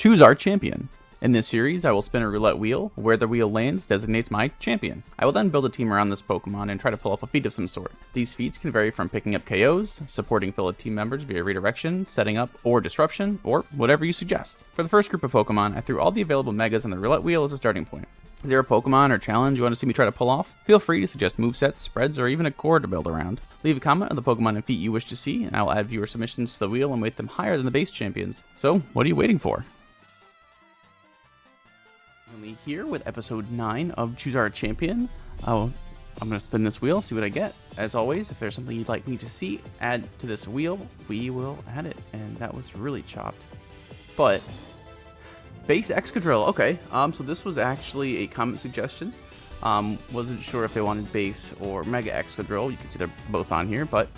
Choose our champion. In this series, I will spin a roulette wheel. Where the wheel lands designates my champion. I will then build a team around this Pokemon and try to pull off a feat of some sort. These feats can vary from picking up KOs, supporting fellow team members via redirection, setting up, or disruption, or whatever you suggest. For the first group of Pokemon, I threw all the available Megas on the roulette wheel as a starting point. Is there a Pokemon or challenge you want to see me try to pull off? Feel free to suggest movesets, spreads, or even a core to build around. Leave a comment on the Pokemon and feat you wish to see, and I will add viewer submissions to the wheel and weight them higher than the base champions. So, what are you waiting for? Here with episode 9 of Choose Our Champion. I'm going to spin this wheel, see what I get. As always, if there's something you'd like me to see add to this wheel, we will add it. And that was really chopped. But, base Excadrill. Okay, so this was actually a comment suggestion. Wasn't sure if they wanted base or Mega Excadrill. You can see they're both on here, but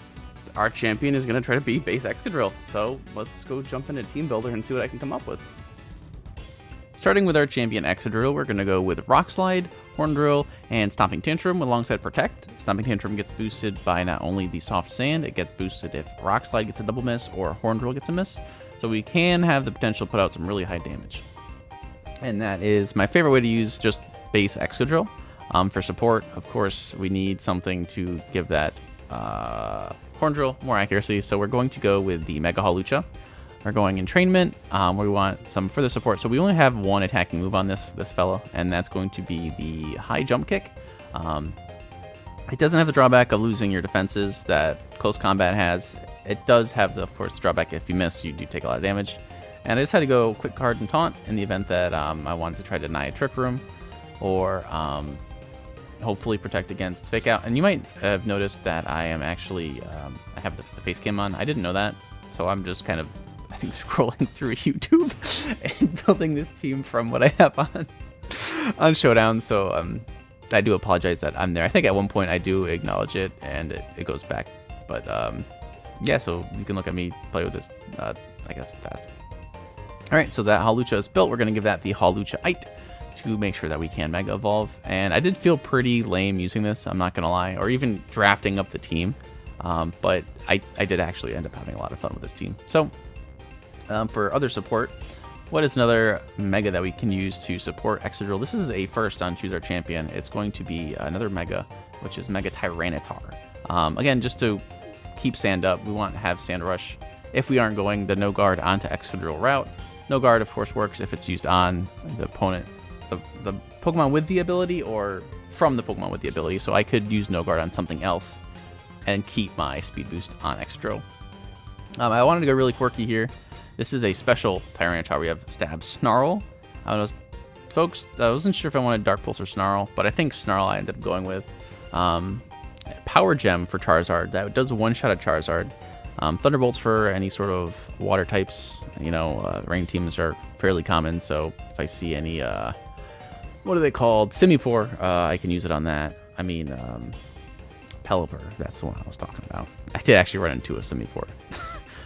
our champion is going to try to be base Excadrill. So let's go jump into Teambuilder and see what I can come up with. Starting with our champion Excadrill, we're going to go with Rock Slide, Horn Drill, and Stomping Tantrum alongside Protect. Stomping Tantrum gets boosted by not only the Soft Sand, it gets boosted if Rock Slide gets a double miss or Horn Drill gets a miss. So we can have the potential to put out some really high damage. And that is my favorite way to use just base Excadrill. For support, of course, we need something to give that Horn Drill more accuracy. So we're going to go with the Mega Hawlucha. We're going entrainment, where we want some further support. So we only have one attacking move on this fellow, and that's going to be the high jump kick. It doesn't have the drawback of losing your defenses that close combat has. It does have the, of course, drawback if you miss, you do take a lot of damage. And I just had to go quick card and taunt in the event that I wanted to try to deny a Trick Room, or hopefully protect against Fake Out. And you might have noticed that I am actually, I have the face cam on. I didn't know that, so I'm just kind of, I think, scrolling through YouTube and building this team from what I have on Showdown. So I do apologize that I'm there. I think at one point I do acknowledge it and it goes back. But yeah, so you can look at me play with this, I guess, fast. All right, so that Hawlucha is built. We're going to give that the Hawlucha-ite to make sure that we can Mega Evolve. And I did feel pretty lame using this, I'm not going to lie, or even drafting up the team. But I did actually end up having a lot of fun with this team. So for other support, what is another Mega that we can use to support Excadrill? This is a first on Choose Our Champion. It's going to be another Mega, which is Mega Tyranitar. Again, just to keep Sand up, we want to have Sand Rush if we aren't going the No Guard onto Excadrill route. No Guard, of course, works if it's used on the opponent, the Pokemon with the ability, or from the Pokemon with the ability. So I could use No Guard on something else and keep my speed boost on Excadrill. I wanted to go really quirky here. This is a special Tyranitar. We have Stab Snarl. Folks, I wasn't sure if I wanted Dark Pulse or Snarl, but I think Snarl I ended up going with. Power Gem for Charizard. That does one-shot a Charizard. Thunderbolts for any sort of water types. You know, rain teams are fairly common, so if I see any, what are they called? Simipour, I can use it on that. I mean, Pelipper, that's the one I was talking about. I did actually run into a Simipour.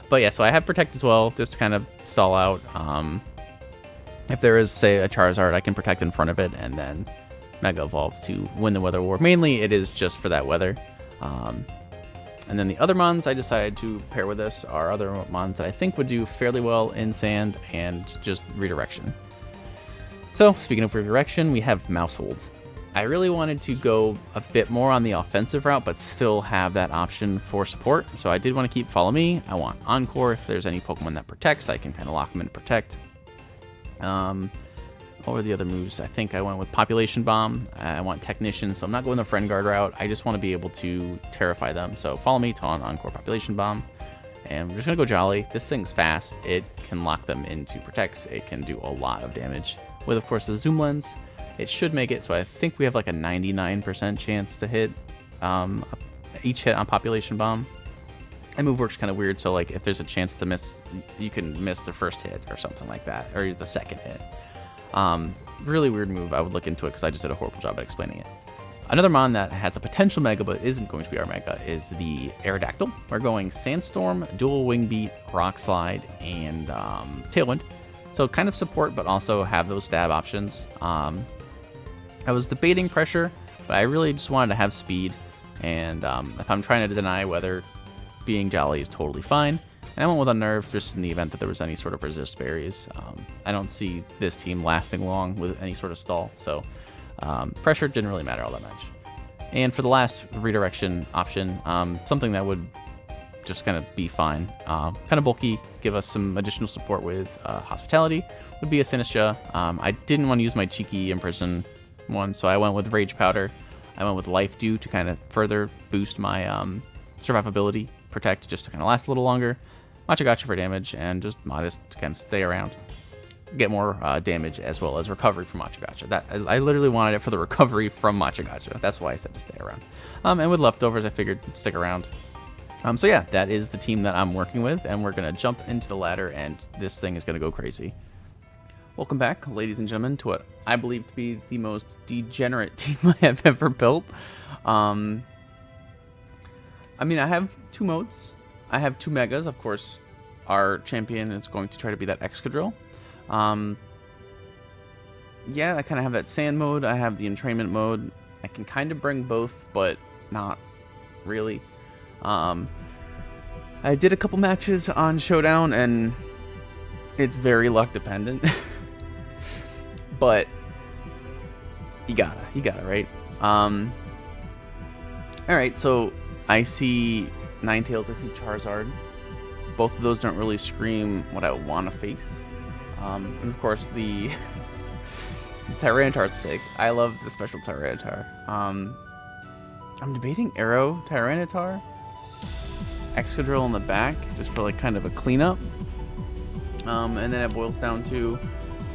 But yeah, so I have Protect as well, just to kind of stall out. If there is, say, a Charizard, I can Protect in front of it and then Mega Evolve to win the Weather War. Mainly, it is just for that weather. And then the other Mons I decided to pair with this are other Mons that I think would do fairly well in Sand and just Redirection. So, speaking of Redirection, we have Mousehold. I really wanted to go a bit more on the offensive route, but still have that option for support. So I did want to keep Follow Me. I want Encore. If there's any Pokemon that protects, I can kind of lock them in to protect. What were the other moves? I think I went with Population Bomb. I want Technician, so I'm not going the Friend Guard route. I just want to be able to terrify them. So Follow Me, Taunt, Encore, Population Bomb. And we're just going to go Jolly. This thing's fast. It can lock them into Protects. It can do a lot of damage. With, of course, the Zoom Lens. It should make it, so I think we have like a 99% chance to hit each hit on Population Bomb. And move works kind of weird, so like if there's a chance to miss, you can miss the first hit or something like that, or the second hit. Really weird move. I would look into it because I just did a horrible job at explaining it. Another Mon that has a potential Mega but isn't going to be our Mega is the Aerodactyl. We're going Sandstorm, Dual Wing Beat, Rock Slide, and Tailwind. So kind of support, but also have those stab options. I was debating Pressure, but I really just wanted to have speed. And if I'm trying to deny weather, being Jolly is totally fine. And I went with Unnerve just in the event that there was any sort of resist berries. I don't see this team lasting long with any sort of stall, so pressure didn't really matter all that much. And for the last redirection option, something that would just kind of be fine, kind of bulky, give us some additional support with Hospitality, would be a Sinistra. I didn't want to use my cheeky Imprison one, so I went with Rage Powder. I went with Life Dew to kind of further boost my survivability, Protect just to kind of last a little longer, Machagacha for damage, and just Modest to kind of stay around, get more damage as well as recovery from Machagacha. That I literally wanted it for the recovery from Machagacha. That's why I said to stay around. And with Leftovers, I figured stick around. So yeah, that is the team that I'm working with, and we're going to jump into the ladder, and this thing is going to go crazy. Welcome back, ladies and gentlemen, to what I believe to be the most degenerate team I have ever built. I mean, I have 2 modes. I have 2 megas. Of course, our champion is going to try to be that Excadrill. Yeah, I kind of have that sand mode. I have the entrainment mode. I can kind of bring both, but not really. I did a couple matches on Showdown, and it's very luck dependent. But you gotta, right? Alright, so I see Ninetales, I see Charizard. Both of those don't really scream what I want to face. And of course, the Tyranitar's sick. I love the special Tyranitar. I'm debating Arrow Tyranitar, Excadrill in the back, just for like kind of a cleanup. And then it boils down to,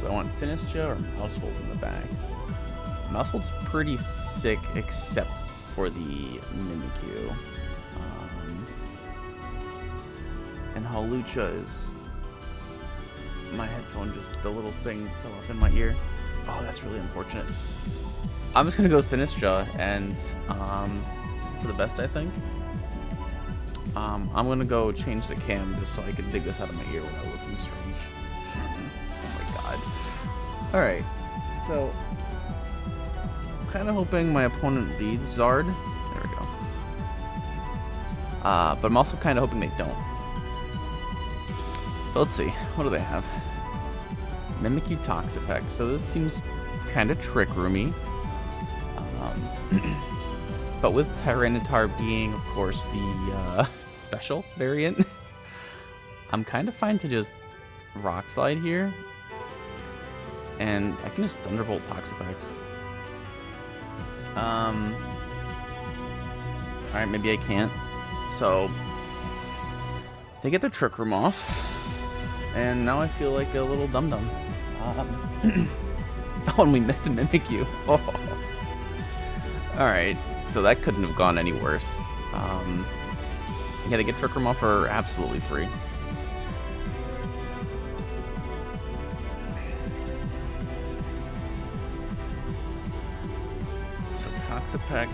do I want Sinistra or Mousehold in the back? Mousehold's pretty sick, except for the Mimikyu. And Hawlucha is... My headphone, just the little thing fell off in my ear. Oh, that's really unfortunate. I'm just gonna go Sinistra, and for the best, I think. I'm gonna go change the cam just so I can dig this out of my ear without looking strange. Oh my god. Alright, so I'm kind of hoping my opponent leads Zard. There we go. But I'm also kind of hoping they don't. So let's see, what do they have? Mimikyu Toxapex, so this seems kind of Trick Roomy. But with Tyranitar being, of course, the special variant, I'm kind of fine to just Rock Slide here. And I can just Thunderbolt Toxapex. Alright, maybe I can't. So, they get their Trick Room off. And now I feel like a little dum-dum. Oh, and we missed a Mimikyu. Oh. Alright, so that couldn't have gone any worse. Yeah, they get Trick Room off for absolutely free. So Toxapex,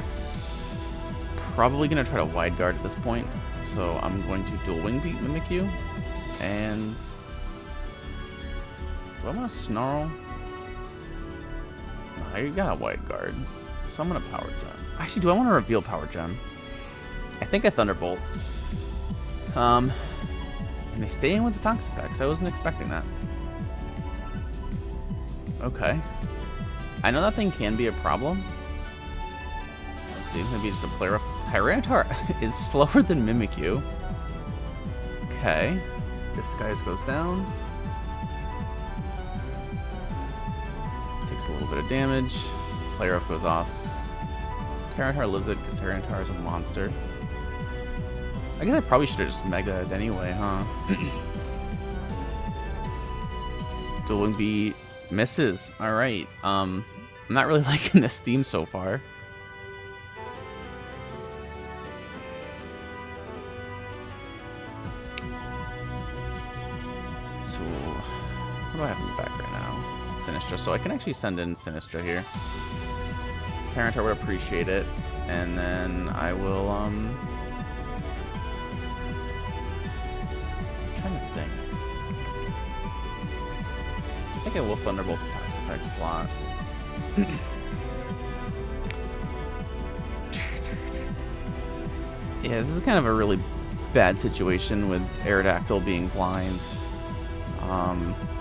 probably going to try to Wide Guard at this point. So I'm going to Dual Wing Beat Mimikyu. And... do I want to Snarl? No, you got a Wide Guard. So I'm going to Power Gem. Actually, do I want to reveal Power Gem? I think I Thunderbolt. And they stay in with the Toxapex. I wasn't expecting that. Okay. I know that thing can be a problem. Let's see, maybe just a player up. Tyranitar is slower than Mimikyu. Okay. Disguise goes down. Takes a little bit of damage. Player up goes off. Tyranitar lives it because Tyranitar is a monster. I guess I probably should have just Mega it anyway, huh? Dual Wing Beat misses. Alright. I'm not really liking this theme so far. So, what do I have in the back right now? Sinistra. So I can actually send in Sinistra here. Tyranitar would appreciate it. And then I will, I'm trying to think. I think I will Thunderbolt the Toxapex slot. Yeah, this is kind of a really bad situation with Aerodactyl being blind.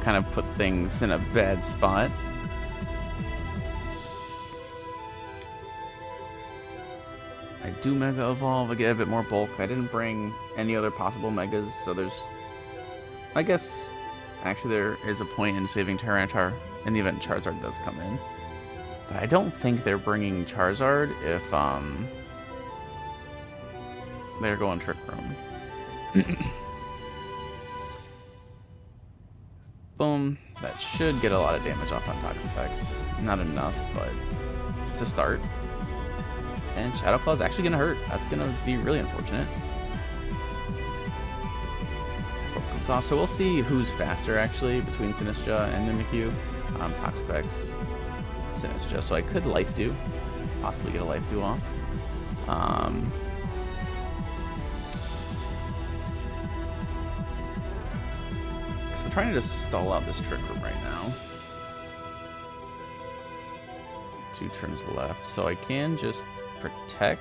Kind of put things in a bad spot. I do Mega Evolve, I get a bit more bulk. I didn't bring any other possible Megas, so there's... I guess, actually there is a point in saving Tyranitar in the event Charizard does come in. But I don't think they're bringing Charizard if, they're going Trick Room. Boom. That should get a lot of damage off on Toxapex. Not enough, but to start. And Shadow Claw is actually going to hurt. That's going to be really unfortunate. Before it comes off. So we'll see who's faster, actually, between Sinistcha and Mimikyu. Toxapex, Sinistcha. So I could Life Dew. Possibly get a Life Dew off. I'm trying to just stall out this Trick Room right now. 2 turns left. So I can just protect.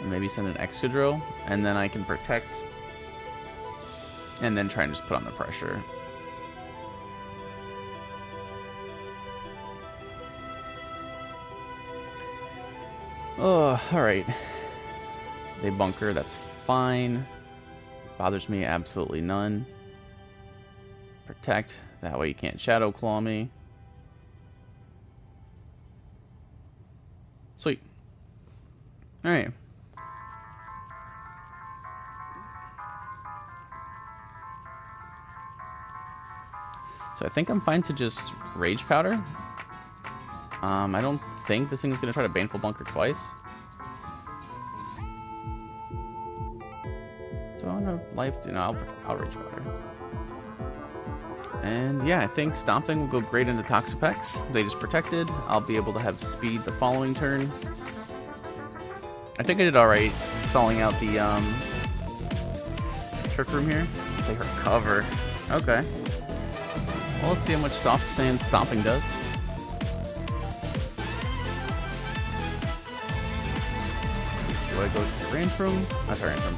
Maybe send an Excadrill. And then I can protect. And then try and just put on the pressure. Oh, alright. They bunker, that's fine. Bothers me absolutely none. Protect. That way you can't Shadow Claw me. Sweet. Alright. So I think I'm fine to just Rage Powder. I don't think this thing is going to try to Baneful Bunker twice. Do I want to Life? No, I'll Rage Powder. And yeah, I think Stomping will go great into Toxapex. They just protected. I'll be able to have speed the following turn. I think I did alright stalling out the Trick Room here. They recover. Okay. Well, let's see how much Soft Sand Stomping does. Do I go to Tyrantrum?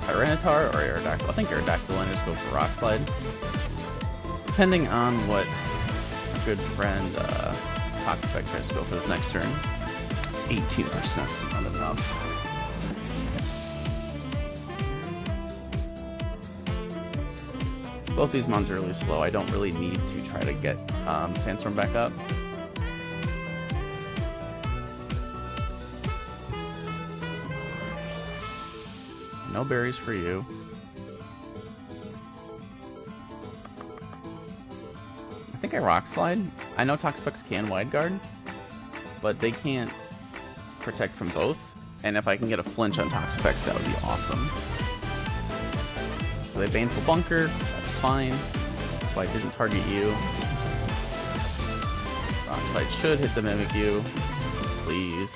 Tyranitar or Aerodactyl? I think Aerodactyl and just go for Rock Slide. Depending on what our good friend Toxapex tries to go for this next turn. 18% is not enough. Both these mons are really slow. I don't really need to try to get Sandstorm back up. No berries for you. I think I Rock Slide. I know Toxapex can Wide Guard, but they can't protect from both. And if I can get a flinch on Toxapex, that would be awesome. So they Baneful Bunker. That's fine. That's why I didn't target you. Rock Slide should hit the Mimikyu. Please.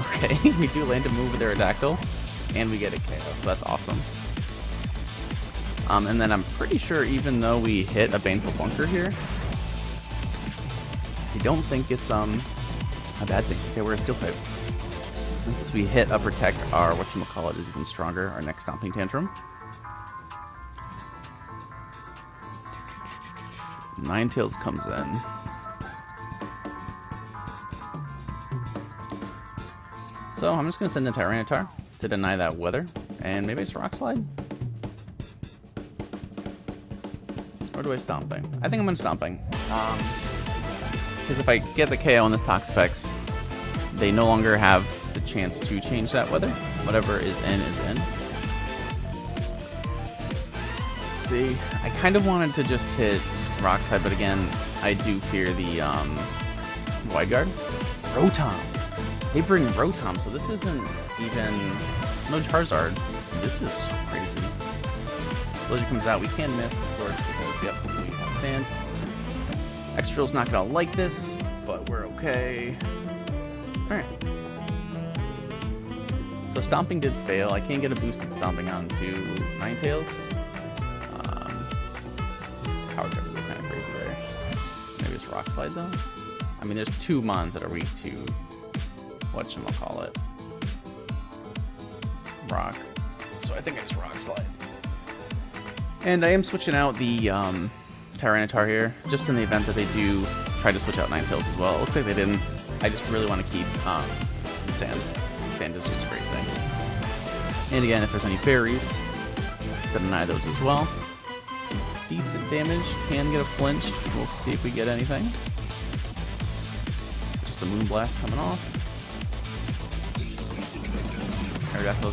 Okay, we do land a move with Aerodactyl. And we get a KO, so that's awesome. And then I'm pretty sure even though we hit a Baneful Bunker here, I don't think it's a bad thing. Okay, we're a Steel type. And since we hit a Protect, our whatchamacallit is even stronger, our next Stomping Tantrum. Ninetales comes in. So I'm just going to send in Tyranitar to deny that weather, and maybe it's Rock Slide? Or do I Stomping? I think I'm going to Stomping. Because if I get the KO on this Toxapex, they no longer have the chance to change that weather. Whatever is in is in. Let's see. I kind of wanted to just hit Rock Slide, but again, I do fear the Wide Guard. Rotom. They bring Rotom, so this isn't even... No Charizard. This is so crazy. Blizzard comes out. We can miss, of course, because, yep, we have Sand. Excadrill's not going to like this, but we're okay. Alright. So Stomping did fail. I can't get a boosted Stomping onto Ninetales. Power Trip is kind of crazy there. Maybe it's Rock Slide, though? I mean, there's 2 mons that are weak to... whatchamacallit. Rock so I think I just Rock Slide. And I am switching out the Tyranitar here, just in the event that they do try to switch out Ninetales as well. It looks like they didn't. I just really want to keep the Sand. Sand is just a great thing. And again, if there's any fairies, deny those as well. Decent damage, can get a flinch. We'll see if we get anything. Just a Moonblast coming off. Aerodactyl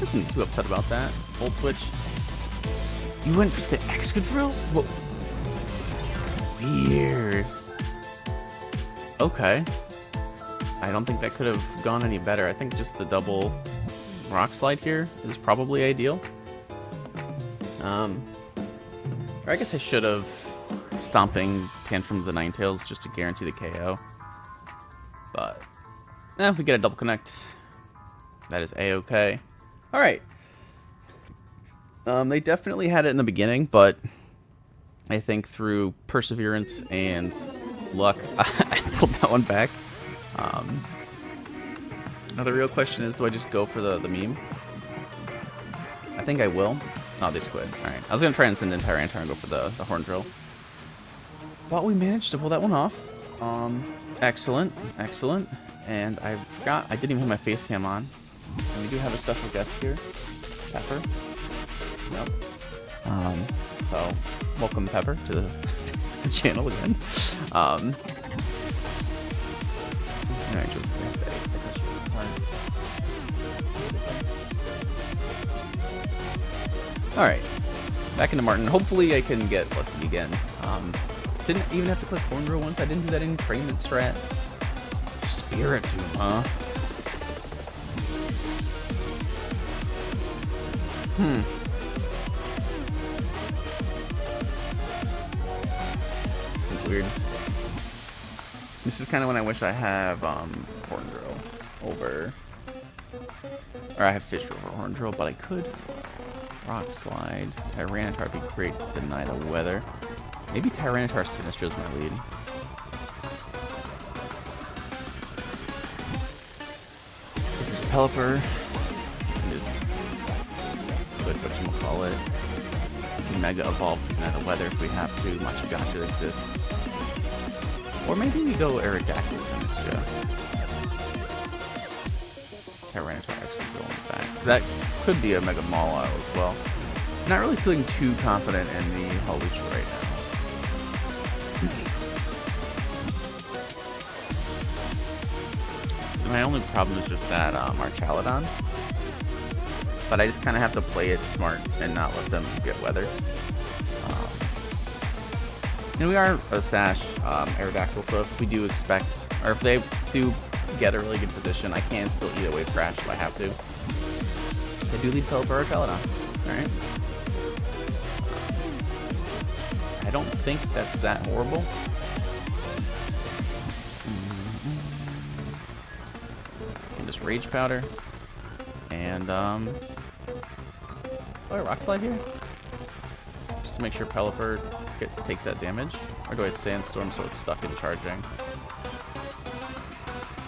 isn't too upset about that. Volt Switch. You went for the Excadrill? What? Weird. Okay. I don't think that could have gone any better. I think just the double Rock Slide here is probably ideal. Or I guess I should have Stomping Tantrum the Ninetales just to guarantee the KO. But if we get a double connect, that is a-okay. Alright. They definitely had it in the beginning, but I think through perseverance and luck, I pulled that one back. Now the real question is, do I just go for the meme? I think I will. Oh, they just quit. Alright. I was going to try and send in Tyranitar and go for the Horn Drill. But we managed to pull that one off. Excellent. Excellent. And I forgot, I didn't even have my face cam on. And we do have a special guest here. Pepper. Yep. So, welcome Pepper to the channel again. Alright, back into Martin. Hopefully I can get lucky again. Didn't even have to click Horn Drill once. I didn't do that in Fragment Strat. Spirit Tomb, huh? Weird. This is kind of when I wish I have Horn Drill over, or I have Fish over Horn Drill, but I could Rock Slide. Tyranitar would be great to deny the weather. Maybe Tyranitar Sinistcha is my lead. There's Pelipper. It is good, whatchamacallit. Mega Evolve to deny the weather if we have to. Machigotcha exists. Or maybe we go Aerodactyl Sinistcha. Tyranitar actually going back. That could be a Mega Mawile as well. Not really feeling too confident in the Hawlucha right now. My only problem is just that Marchalodon. But I just kind of have to play it smart and not let them get weathered. And we are a Sash Aerodactyl, so if we do expect, or if they do get a really good position, I can still eat away Crash if I have to. I do lead Pelipper or Marchalodon. Alright. I don't think that's that horrible. Can just Rage Powder. And, do I Rock Slide here? Just to make sure Pelipper takes that damage? Or do I Sandstorm so it's stuck in charging?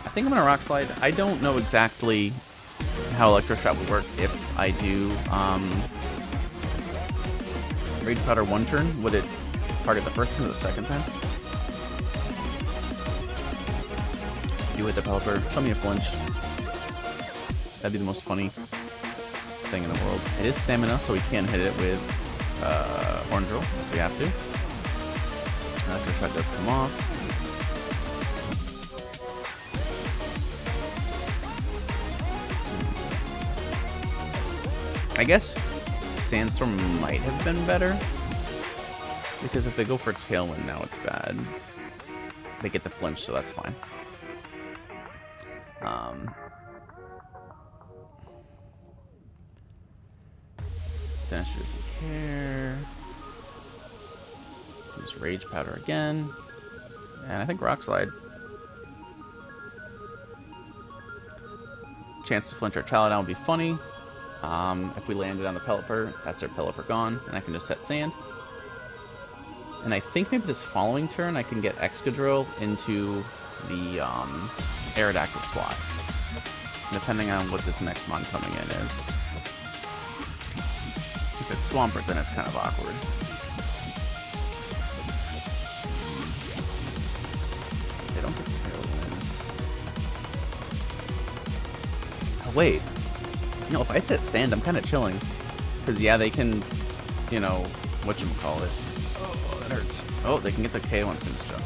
I think I'm gonna Rock Slide. I don't know exactly how Electro Shot will work if I do Rage Powder one turn. Would it target the first turn or the second turn? You hit the Pelipper. Show me a flinch. That'd be the most funny thing in the world. It is stamina, so we can hit it with Horn Drill if we have to. Electro Shot does come off. I guess Sandstorm might have been better, because if they go for Tailwind now, it's bad. They get the flinch, so that's fine. Sinistcha doesn't care. Use Rage Powder again. And I think Rock Slide. Chance to flinch our Marchalodon would be funny. If we landed on the Pelipper, that's our Pelipper gone, and I can just set Sand. And I think maybe this following turn I can get Excadrill into the Aerodactyl slot, depending on what this next mon coming in is. Swampert, then it's kind of awkward. They don't get Tailwind. Oh, wait. No, if I set Sand, I'm kind of chilling. Because, yeah, they can, you know, whatchamacallit. Oh, that hurts. Oh, they can get the KO on Sinistcha.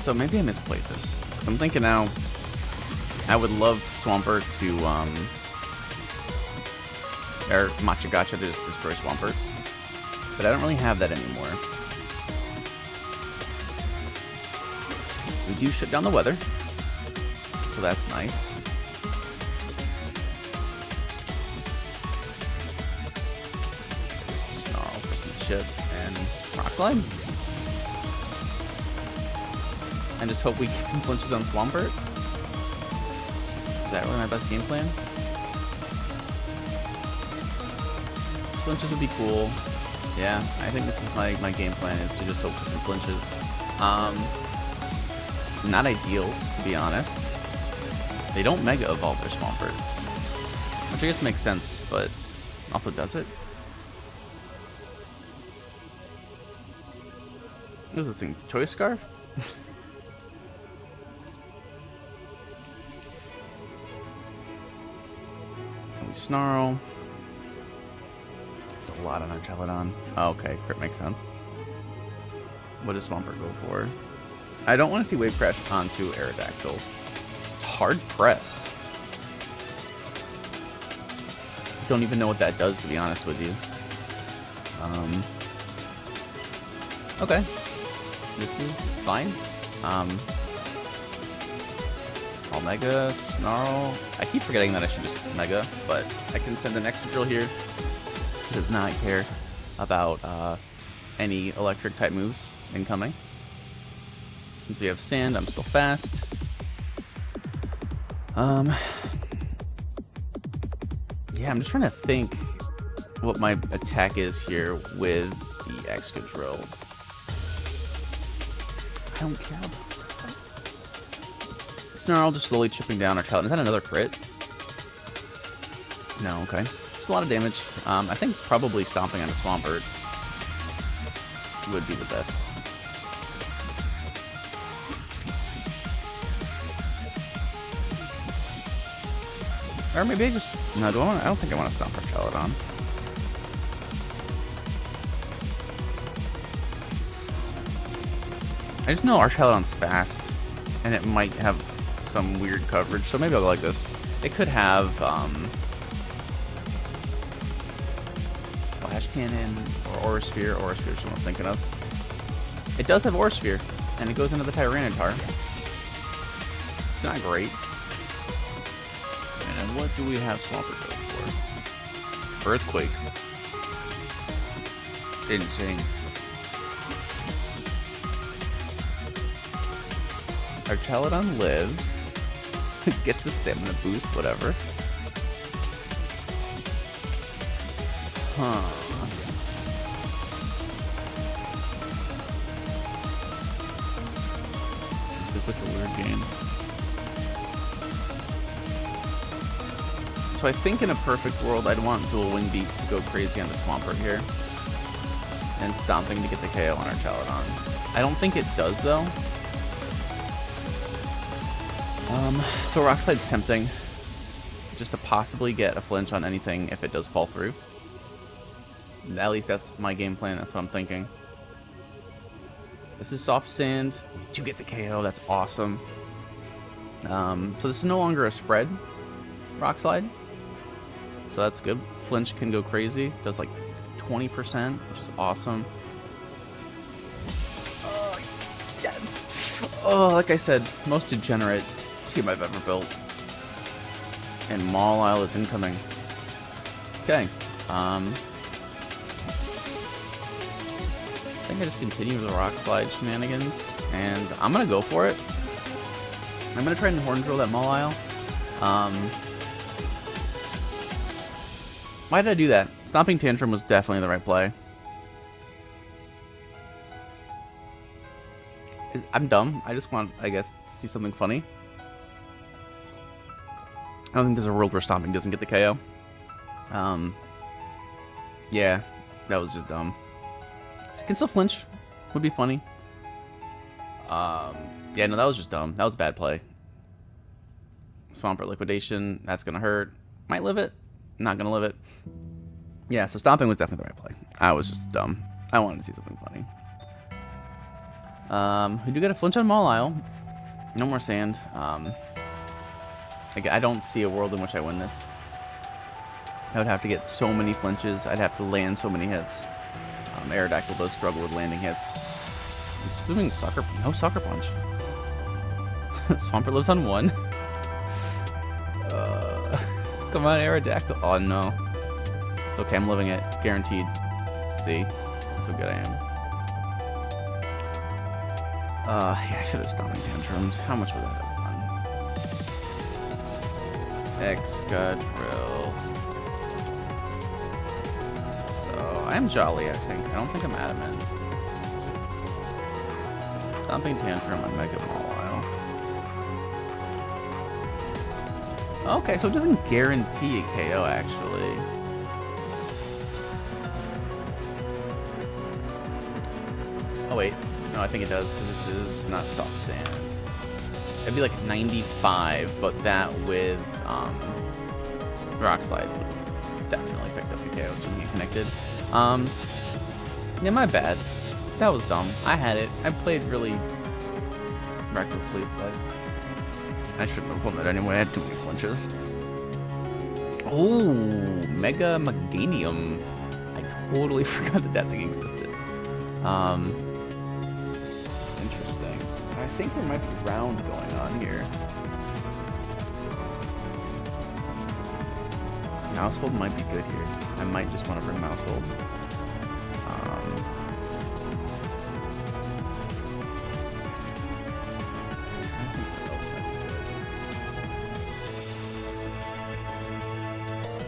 So maybe I misplayed this. Because I'm thinking now, I would love Swampert to, or Machagacha to just destroy Swampert. But I don't really have that anymore. We do shut down the weather. So that's nice. Just Snarl for some shit and Rock Slide. And just hope we get some flinches on Swampert. Is that really my best game plan? Flinches would be cool. Yeah, I think this is my game plan, is to just hope for some flinches. Not ideal, to be honest. They don't Mega Evolve their Swampert. Which I guess makes sense, but also does it? What is this thing? Choice Scarf? Can we Snarl? There's a lot on our Celadon. Oh, okay, crit makes sense. What does Swampert go for? I don't want to see Wave Crash onto Aerodactyl. Hard Press. Don't even know what that does, to be honest with you. Okay. This is fine. I'll Mega, Snarl. I keep forgetting that I should just Mega, but I can send an extra drill here. Does not care about any electric type moves incoming. Since we have Sand, I'm still fast. Yeah, I'm just trying to think what my attack is here with the Excadrill. I don't care about that. Snarl just slowly chipping down our Celadon. Is that another crit? No, okay. Just a lot of damage. I think probably stomping on a Swampert would be the best. Or maybe I just... No, I don't think I want to stomp our Celadon. I just know our Celadon's fast, and it might have some weird coverage, so maybe I'll go like this. It could have, Flash Cannon, or Aura Sphere. Aura Sphere is what I'm thinking of. It does have Aura Sphere, and it goes into the Tyranitar. It's not great. And what do we have Swampert go for? Earthquake. Insane. Our Celadon lives. Gets the stamina boost, whatever. Huh. This is such a weird game. So I think in a perfect world, I'd want Dual Wing Beat to go crazy on the Swampert here. And Stomping to get the KO on our Celadon. I don't think it does, though. So Rock Slide's tempting. Just to possibly get a flinch on anything if it does fall through. At least that's my game plan, that's what I'm thinking. This is Soft Sand. We do get the KO, that's awesome. So this is no longer a spread Rock Slide. So that's good. Flinch can go crazy. Does like 20%, which is awesome. Oh, yes! Oh, like I said, most degenerate team I've ever built. And Mawile is incoming. Okay. I think I just continue with the Rock Slide shenanigans. And I'm going to go for it. I'm going to try and Horn Drill that Mawile. Why did I do that? Stomping Tantrum was definitely the right play. I'm dumb. I just want, I guess, to see something funny. I don't think there's a world where Stomping doesn't get the KO. Yeah, that was just dumb. Can still flinch. Would be funny. Yeah, no, that was just dumb. That was a bad play. Swampert Liquidation. That's going to hurt. Might live it. Not going to live it. Yeah, so Stomping was definitely the right play. I was just dumb. I wanted to see something funny. We do get a flinch on Maul Isle. No more sand. I don't see a world in which I win this. I would have to get so many flinches. I'd have to land so many hits. Aerodactyl does struggle with landing hits. I'm assuming no Sucker Punch. Swampert lives on 1. Come on, Aerodactyl. Oh, no. It's okay, I'm living it. Guaranteed. See? That's how good I am. Yeah, I should have Stomping Tantrums. How much would that have done? Excadrill. So, I am Jolly, I think. I don't think I'm Adamant. Stomping Tantrum on Mega Maul Isle. Okay, so it doesn't guarantee a KO, actually. Oh, wait. No, I think it does, because this is not soft sand. It'd be like 95, but that with Rock Slide would have definitely picked up the KO, so we get connected. Yeah, my bad. That was dumb. I had it. I played really recklessly, but I shouldn't have won that anyway. I had too many flinches. Oh, Mega Meganium. I totally forgot that thing existed. Interesting. I think there might be round going on here. Mousehold might be good here. I might just want to bring Mousehold.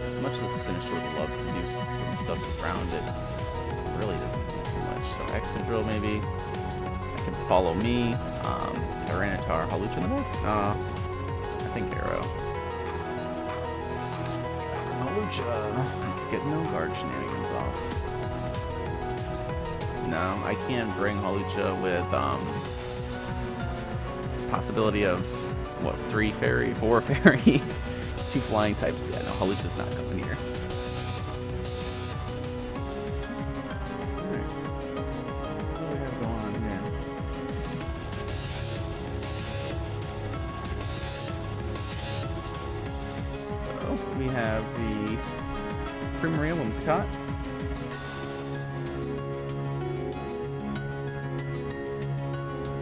As much as Sinister would love to do some stuff around it, really doesn't do too much. So Excadrill maybe. I can follow me. Tyranitar, Hawlucha in the back? I think Arrow. Hawlucha. Get no guard shenanigans off. No, I can't bring Hawlucha with possibility of what, 3 fairy, 4 fairies, 2 flying types. Yeah, no, Hawlucha's not coming here. Alright. What do we have going on here? So we have the Primarina Whimsicott.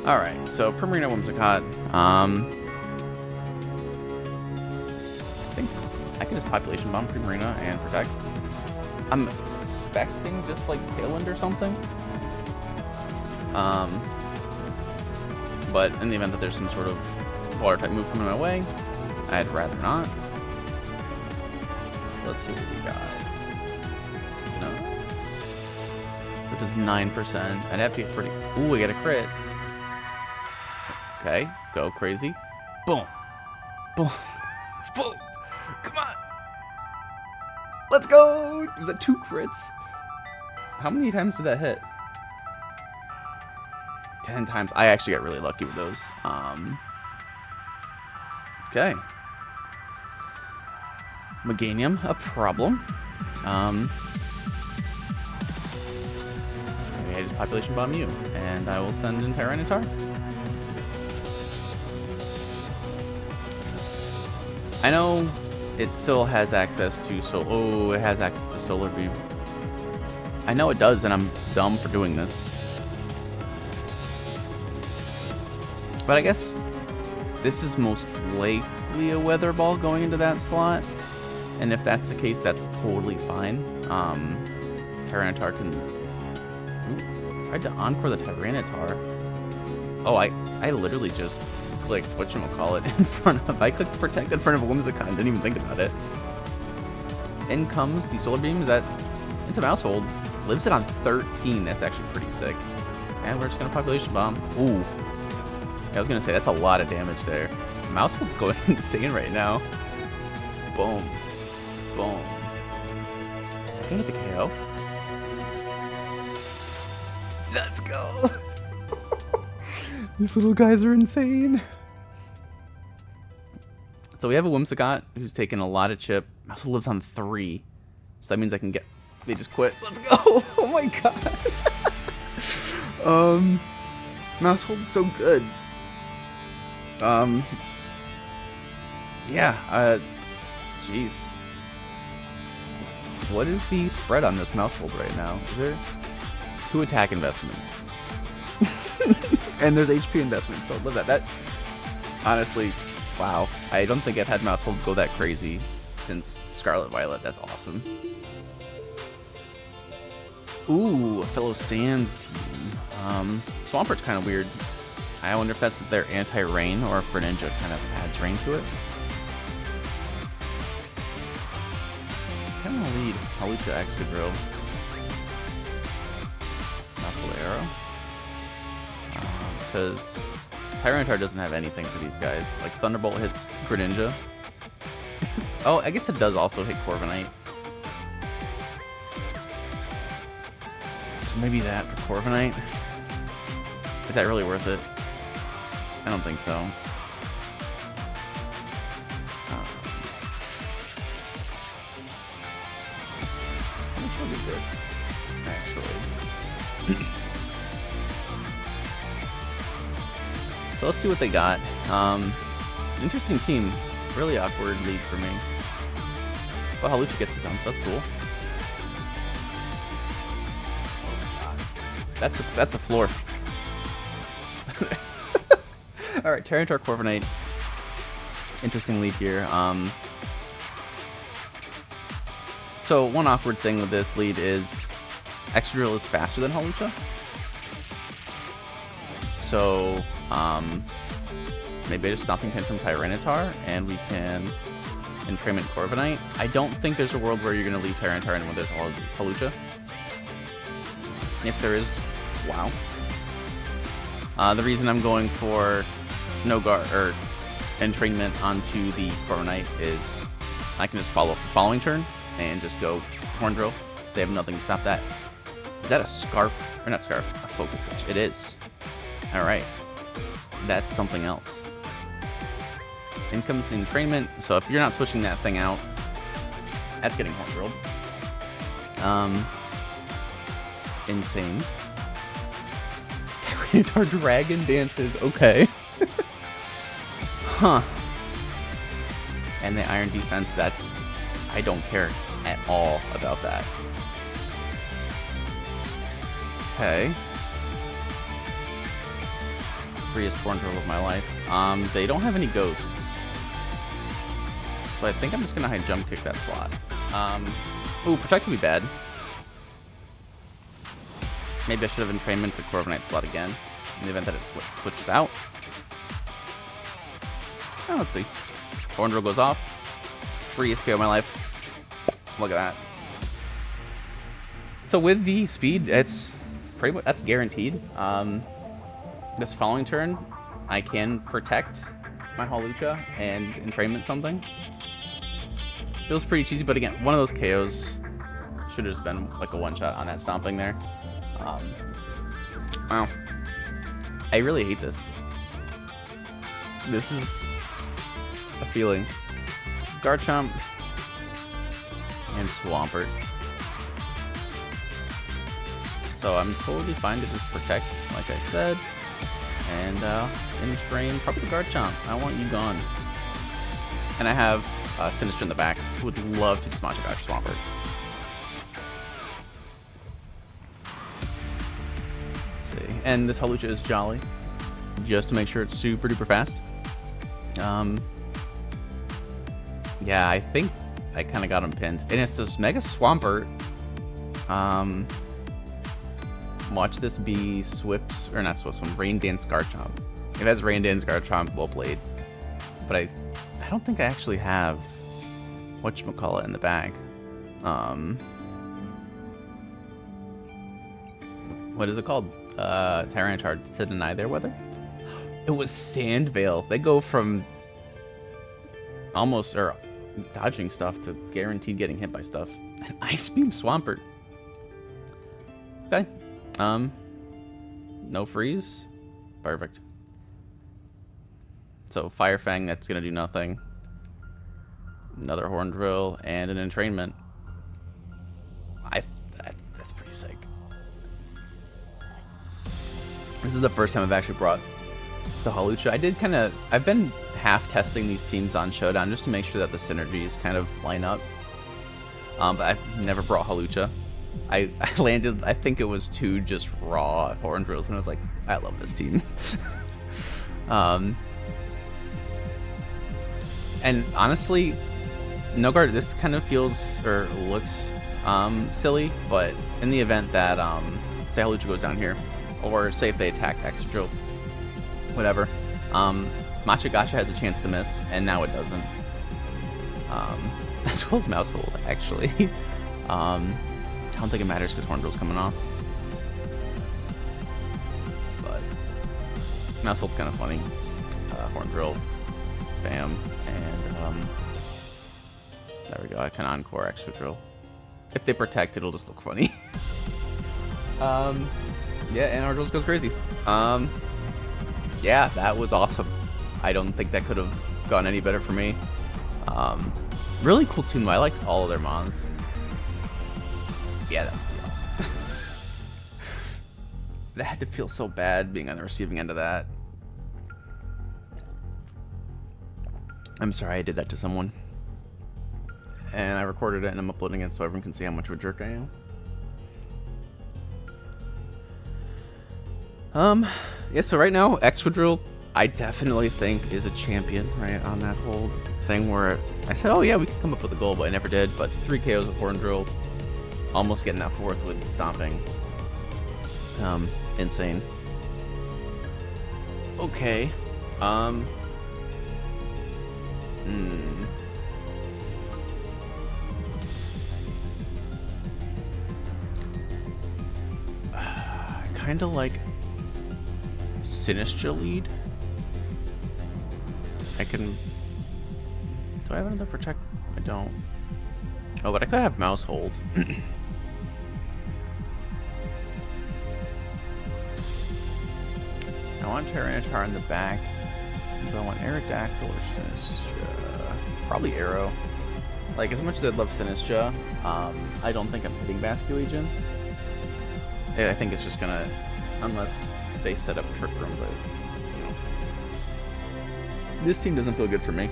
Alright, so Primarina Whimsicott. I think I can just Population Bomb Primarina and Protect. I'm expecting just like Tailwind or something. But in the event that there's some sort of water type move coming my way, I'd rather not. Let's see what we got. No. So it does 9%. I'd have to get pretty. Ooh, we get a crit. Okay, go crazy. Boom. Boom. Boom. Come on. Let's go. Was that 2 crits? How many times did that hit? 10 times. I actually got really lucky with those. Okay. Meganium, a problem. Okay, I just Population Bomb you, and I will send in Tyranitar. I know it still has access to it has access to Solar Beam. I know it does, and I'm dumb for doing this. But I guess this is most likely a Weather Ball going into that slot. And if that's the case, that's totally fine. Tyranitar can... Ooh, tried to Encore the Tyranitar. Oh, I literally just clicked whatchamacallit in front of... I clicked Protect in front of a Whimsicott and didn't even think about it. In comes the Solar Beam. Is that into Mousehold? Lives it on 13. That's actually pretty sick. And we're just going to Population Bomb. Ooh. I was going to say, that's a lot of damage there. Mousehold's going insane right now. Boom. Boom. Is that gonna get the KO? Let's go. These little guys are insane. So we have a Whimsicott who's taken a lot of chip. Also lives on 3. So that means I can get... They just quit. Let's go. Oh my gosh. Mousehold is so good. Yeah, jeez. What is the spread on this Mousehold right now? Is there 2 attack investment? And there's HP investment, so I love that. That, honestly, wow. I don't think I've had Mousehold go that crazy since Scarlet Violet. That's awesome. Ooh, a fellow Sands team. Swampert's kind of weird. I wonder if that's their anti-rain or if Greninja kind of adds rain to it. Kind of lead Hawlucha Excadrill. Mouthful Arrow. Because Tyranitar doesn't have anything for these guys. Like Thunderbolt hits Greninja. Oh, I guess it does also hit Corviknight. So maybe that for Corviknight. Is that really worth it? I don't think so. How much will is it? Actually. So let's see what they got. Interesting team. Really awkward lead for me. But Hawlucha gets to come, so that's cool. That's a floor. Alright, Tyranitar Corviknight. Interesting lead here. So one awkward thing with this lead is Excadrill is faster than Hawlucha. So maybe I just Stomping Tantrum Tyranitar and we can Entrainment Corviknight. I don't think there's a world where you're going to leave Tyranitar in when there's Hawlucha. If there is, wow. The reason I'm going for no guard or entrainment onto the Corviknight is I can just follow up the following turn and just go Horn Drill. They have nothing to stop that. Is that a Scarf? Or not Scarf, a Focus Sash. It is. Alright. That's something else. Income's entrainment, so if you're not switching that thing out, that's getting Horn Drilled. Insane. Tyranitar Dragon Dances, okay. Huh. And the Iron Defense, that's... I don't care at all about that. Okay. Freest Horn Drill of my life. They don't have any ghosts. So I think I'm just gonna high jump kick that slot. Ooh, Protect would be bad. Maybe I should have entrainment the Corviknight slot again, in the event that it switches out. Oh, let's see. Horn Drill goes off. Freest KO of my life. Look at that. So with the speed, it's pretty much, that's guaranteed. This following turn, I can protect my Hawlucha and entrainment something. Feels pretty cheesy, but again, one of those KOs should have just been like a one-shot on that stomping there. Wow. I really hate this. This is a feeling. Garchomp and Swampert. So I'm totally fine to just protect, like I said. And entrain probably the Garchomp. I want you gone. And I have Sinister in the back. Would love to just Machikage Swampert. Let's see. And this Hawlucha is Jolly, just to make sure it's super duper fast. Yeah, I think I kind of got him pinned. And it's this Mega Swampert. Watch this be Swift's, or not Swift's one, Rain Dance Garchomp. If it has Rain Dance Garchomp, well played. But I don't think I actually have whatchamacallit in the bag. What is it called? Tyranitar to deny their weather? It was Sandvale. They go from almost, or dodging stuff to guaranteed getting hit by stuff. Ice Beam Swampert. Okay. No freeze. Perfect. So Fire Fang, that's gonna do nothing. Another Horn Drill and an Entrainment. That's pretty sick. This is the first time I've actually brought the Hawlucha. I've been half testing these teams on Showdown just to make sure that the synergies kind of line up. But I've never brought Hawlucha. I landed, I think it was 2 just raw Horn Drills, and I was like, I love this team. And honestly, no guard, this kind of feels or looks silly, but in the event that say Hawlucha goes down here, or say if they attack Extra Drill, whatever, Machigacha has a chance to miss, and now it doesn't. As well as Mouse Hold, actually. I don't think it matters because Horn Drill's coming off. But Mouse Hold's kind of funny. Horn Drill, bam, and there we go. I can Encore Extra Drill. If they protect, it'll just look funny. Yeah, and our Drills goes crazy. Yeah, that was awesome. I don't think that could have gone any better for me. Really cool tune. I liked all of their mons. Yeah, that was pretty awesome. That had to feel so bad being on the receiving end of that. I'm sorry I did that to someone. And I recorded it and I'm uploading it so everyone can see how much of a jerk I am. Yeah, so right now, Extra Drill, I definitely think is a champion, right, on that whole thing where I said, oh yeah, we can come up with a goal, but I never did. But 3 KOs with Horn Drill, almost getting that 4th with Stomping. Insane. Okay. Kind of like Sinistra lead. I can... Do I have another Protect? I don't. Oh, but I could have Mouse Hold. I want Tyranitar in the back. Do I want Aerodactyl or Sinistra? Probably Arrow. Like, as much as I'd love Sinistra, I don't think I'm hitting Basculegion. Yeah, I think it's just gonna... Unless they set up a Trick Room, but... You know. This team doesn't feel good for me.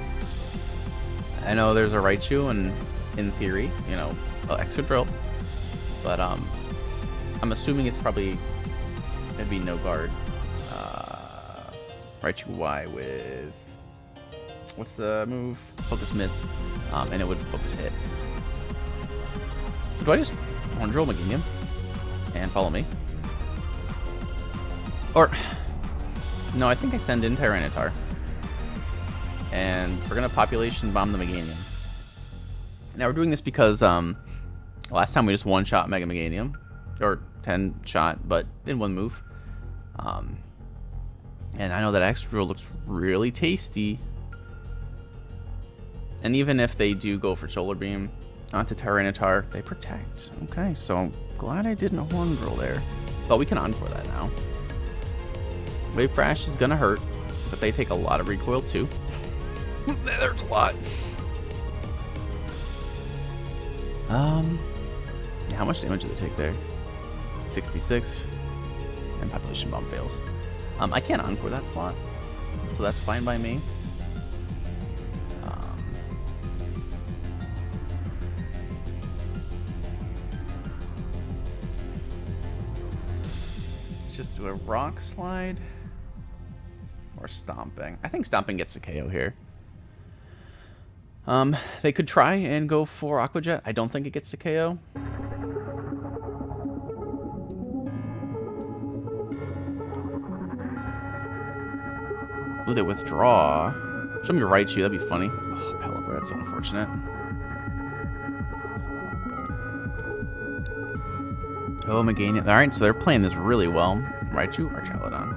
I know there's a Raichu, and in theory, you know, Extra Drill. But, I'm assuming it's probably gonna be no guard. Raichu Y with... What's the move? Focus Miss. And it would Focus Hit. Do I just Horn Drill Meganium and follow me? Or... No, I think I send in Tyranitar. And we're going to Population Bomb the Meganium. Now we're doing this because last time we just one-shot Mega Meganium. Or 10-shot, but in one move. And I know that Extra Drill looks really tasty. And even if they do go for Solar Beam onto Tyranitar, they protect. Okay, so I'm glad I didn't Horn Drill there. But we can Encore that now. Wave Crash is gonna hurt, but they take a lot of recoil too. That hurts a lot. Yeah, how much damage did they take there? 66. And Population Bomb fails. I can't Encore that slot, so that's fine by me. Just do a Rock Slide or Stomping. I think Stomping gets the KO here. They could try and go for Aqua Jet. I don't think it gets the KO. Ooh, they withdraw. Show me your Raichu, that'd be funny. Oh, Pelipper, that's so unfortunate. Oh, Meganium. Alright, so they're playing this really well. Raichu or Chaladon.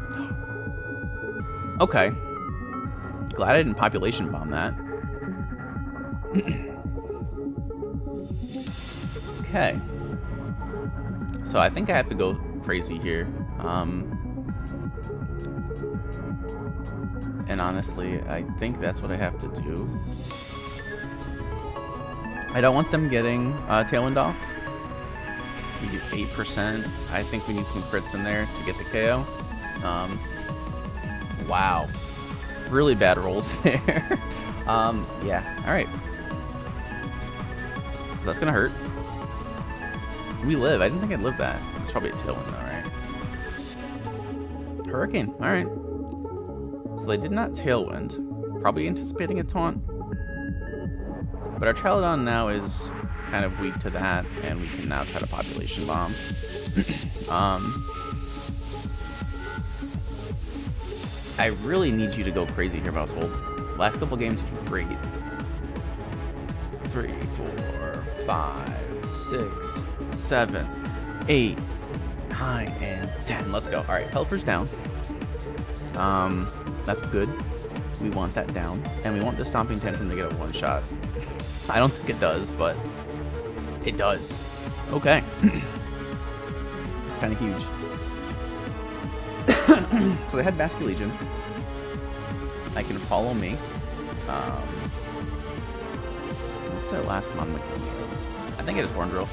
Okay. Glad I didn't Population Bomb that. Okay. So I think I have to go crazy here. And honestly, I think that's what I have to do. I don't want them getting Tailwind off. We do 8%. I think we need some crits in there to get the KO. Wow. Really bad rolls there. Yeah, alright. So that's gonna hurt. We live. I didn't think I'd live that. It's probably a Tailwind though, right? Hurricane, alright. So they did not Tailwind. Probably anticipating a taunt. But our Trilodon now is kind of weak to that, and we can now try to Population Bomb. I really need you to go crazy here, Mousehold. Last couple games, you did great. 3, 4, 5, 6, 7, 8, 9, and 10. Let's go. All right, Pelipper's down. That's good. We want that down, and we want the Stomping Tantrum to get a one-shot. I don't think it does, but it does. Okay. It's kind of huge. So they had Basket Legion. I can follow me. What's their last mon mechanic? I think it is Horn Drill.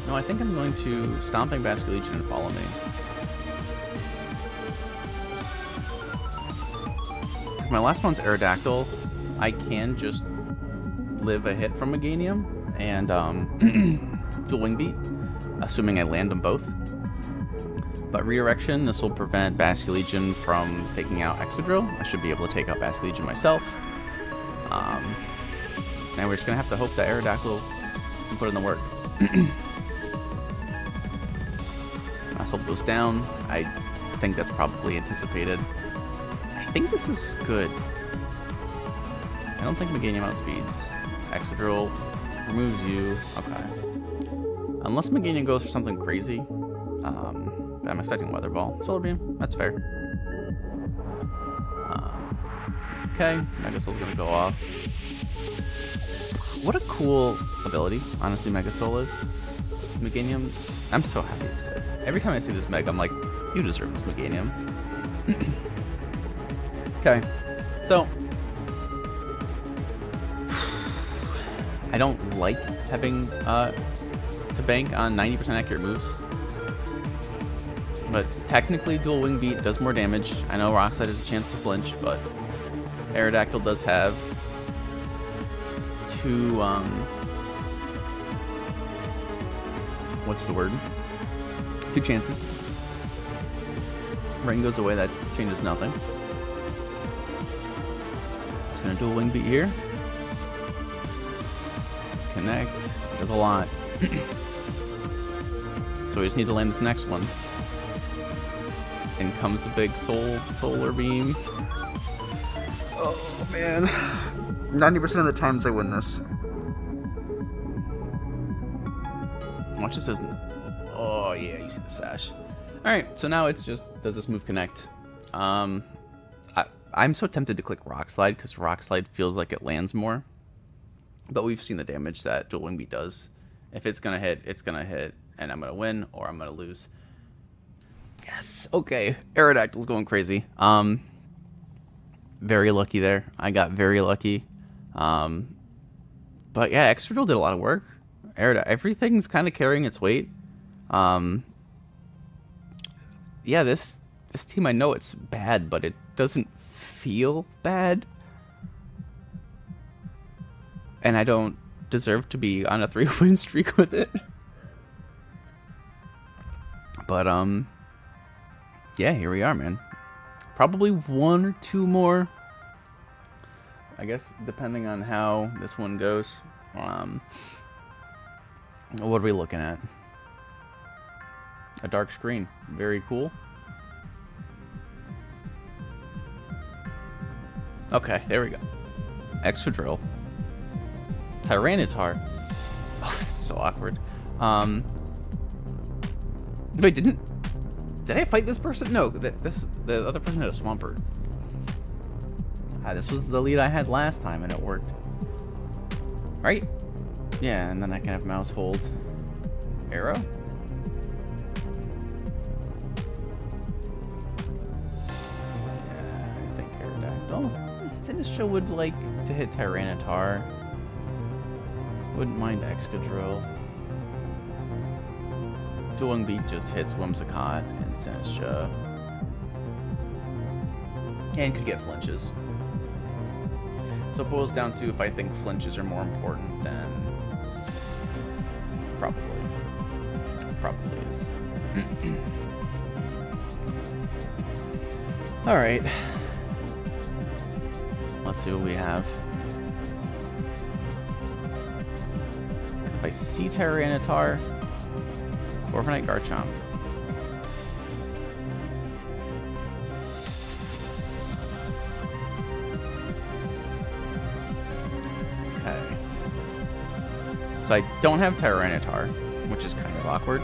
No, I think I'm going to Stomping Basket Legion and follow me. Because my last one's Aerodactyl. I can just live a hit from Meganium and dual Wing Beat, assuming I land them both. But Redirection, this will prevent Basket Legion from taking out Exodrill. I should be able to take out Basket Legion myself. And we're just going to have to hope that Aerodactyl can put in the work. Assault goes down. I think that's probably anticipated. I think this is good. I don't think Meganium outspeeds. Exodrill removes you. Okay. Unless Meganium goes for something crazy. I'm expecting Weather Ball. Solar Beam. That's fair. Okay. Megasoul's gonna go off. What a cool ability, honestly, Megasoul is. Meganium. I'm so happy it's good. Every time I see this Meg, I'm like, you deserve this Meganium. Okay. So, I don't like having to bank on 90% accurate moves. But technically, Dual Wing Beat does more damage. I know Rockslide has a chance to flinch, but Aerodactyl does have two, what's the word? 2 chances. Rain goes away, that changes nothing. Just gonna Dual Wing Beat here. Connect, does a lot. So we just need to land this next one. In comes a big solar beam. Oh man. 90% of the times I win this. Watch this as... Oh yeah, you see the sash. Alright, so now it's just, does this move connect? I'm so tempted to click Rock Slide because Rock Slide feels like it lands more. But we've seen the damage that Dual Wing Beat does. If it's gonna hit, it's gonna hit, and I'm gonna win or I'm gonna lose. Yes. Okay. Aerodactyl's going crazy. Very lucky there. I got very lucky. But yeah, Exodrill did a lot of work. Everything's kind of carrying its weight. Yeah, this team, I know it's bad, but it doesn't feel bad. And I don't deserve to be on a 3-win streak with it. But yeah, here we are, man. Probably 1 or 2 more. I guess depending on how this one goes. What are we looking at? A dark screen. Very cool. Okay, there we go. Exodrill. Tyranitar. Oh, this is so awkward. Wait, didn't Did I fight this person? No, the other person had a Swampert. This was the lead I had last time, and it worked. Right? Yeah, and then I can have mouse hold. Arrow? Yeah, I think Aerodactyl. Sinistra would like to hit Tyranitar. Wouldn't mind Excadrill. Dueling Beat just hits Whimsicott and Sinistra. And could get flinches. So it boils down to if I think flinches are more important, then probably is. All right. Let's see what we have. If I see Tyranitar, Corviknight, Garchomp. Okay. So I don't have Tyranitar, which is kind of awkward.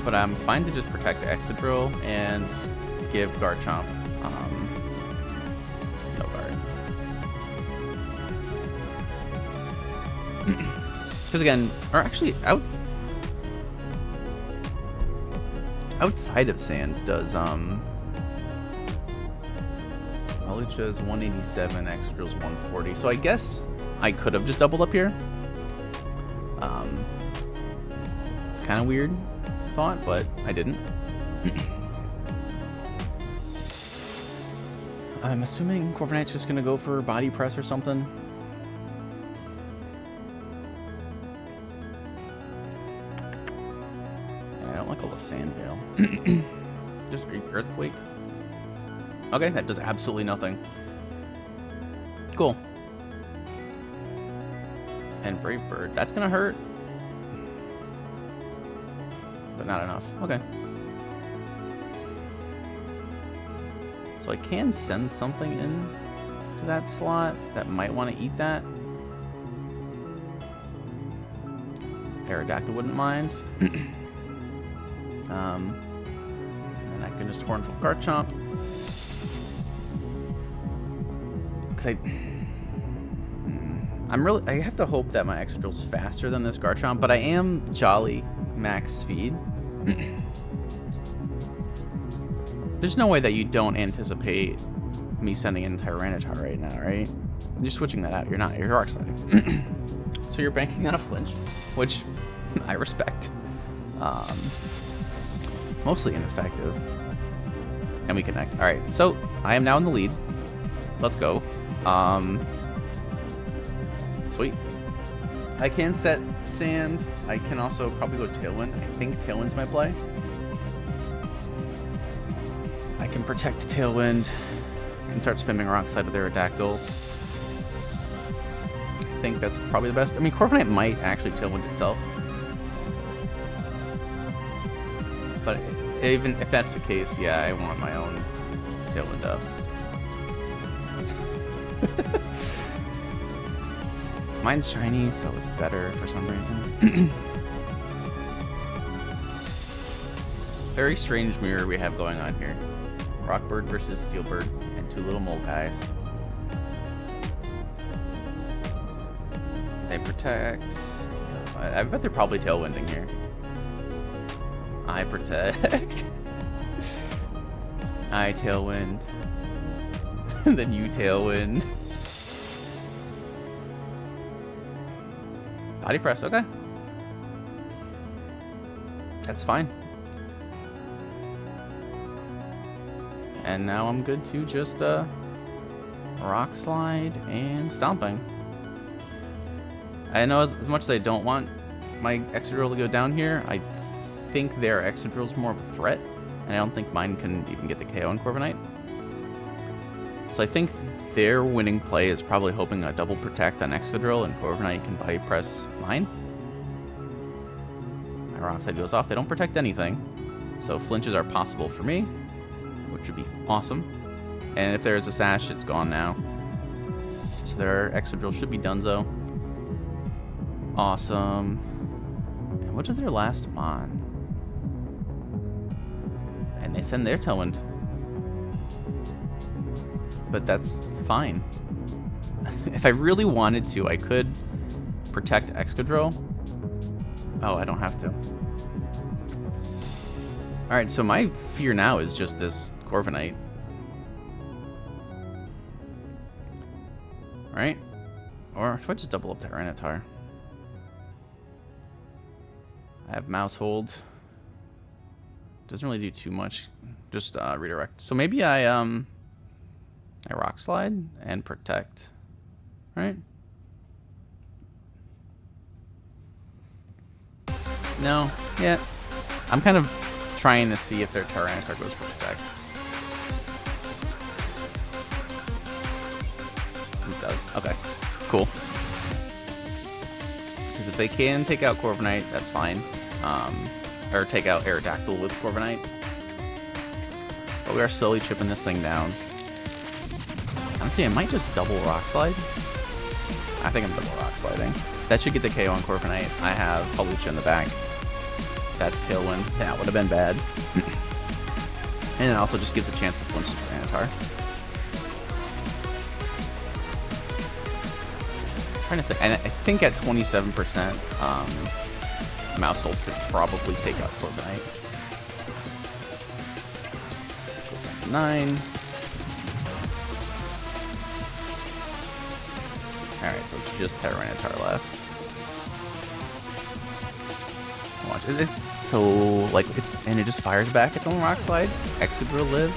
But I'm fine to just protect Excadrill and give Garchomp no guard. Because again, or actually, outside of Sand, does Malucha's 187, Excadrill's 140. So I guess I could have just doubled up here. It's kind of weird thought, but I didn't. I'm assuming Corviknight's just gonna go for Body Press or something. Yeah, I don't like all the Sand Veil. Just Earthquake. Okay, that does absolutely nothing. Cool. And Brave Bird. That's gonna hurt. But not enough. Okay. So I can send something in to that slot that might want to eat that. Aerodactyl wouldn't mind. And then I can just Hornful Garchomp. Because I have to hope that my Excadrill's faster than this Garchomp, but I am Jolly max speed. There's no way that you don't anticipate me sending in Tyranitar right now, right? You're switching that out. You're not. You're Rock Sliding. So you're banking on a flinch, which I respect. Mostly ineffective. And we connect. All right. So I am now in the lead. Let's go. Sweet. I can set Sand. I can also probably go Tailwind. I think Tailwind's my play. I can protect Tailwind. Can start spamming Rock Slide with Aerodactyl. I think that's probably the best. I mean, Corviknight might actually Tailwind itself. But even if that's the case, yeah, I want my own Tailwind up. Mine's shiny, so it's better for some reason. Very strange mirror we have going on here. Rockbird versus Steelbird, and two little mole guys. They protect. I bet they're probably Tailwinding here. I protect. I Tailwind. And then you Tailwind. Body Press, okay. That's fine. And now I'm good to just Rock Slide and Stomping. I know as much as I don't want my Excadrill to go down here, I think their Excadrill's more of a threat, and I don't think mine can even get the KO on Corviknight. So I think their winning play is probably hoping a double protect on Excadrill and Corviknight can Body Press mine. My Rock Slide goes off. They don't protect anything, so flinches are possible for me, which would be awesome. And if there's a Sash, it's gone now. So their Excadrill should be donezo. Awesome. And what did their last Mon? And they send their Tailwind. But that's fine. If I really wanted to, I could protect Excadrill. Oh, I don't have to. Alright, so my fear now is just this Corviknight. Right? Or if I just double up Tyranitar. I have Mouse Hold. Doesn't really do too much. Just redirect. So maybe I Rock Slide and protect. Right? No. Yeah. I'm kind of trying to see if their Tyranitar goes for protect. It does. Okay. Cool. Because if they can take out Corviknight, that's fine. Or take out Aerodactyl with Corviknight. But we are slowly chipping this thing down. Honestly, I might just double Rock Slide. I think I'm double Rock Sliding. That should get the KO on Corviknight. I have Hawlucha in the back. That's Tailwind. That would have been bad. And it also just gives a chance to flinch the Tyranitar. Trying to think. And I think at 27%, Mouse Hold could probably take out Corviknight. Goes down to 9. Alright, so it's just Tyranitar left. Watch it. It's so, like, and it just fires back its own Rock Slide. Excadrill lives.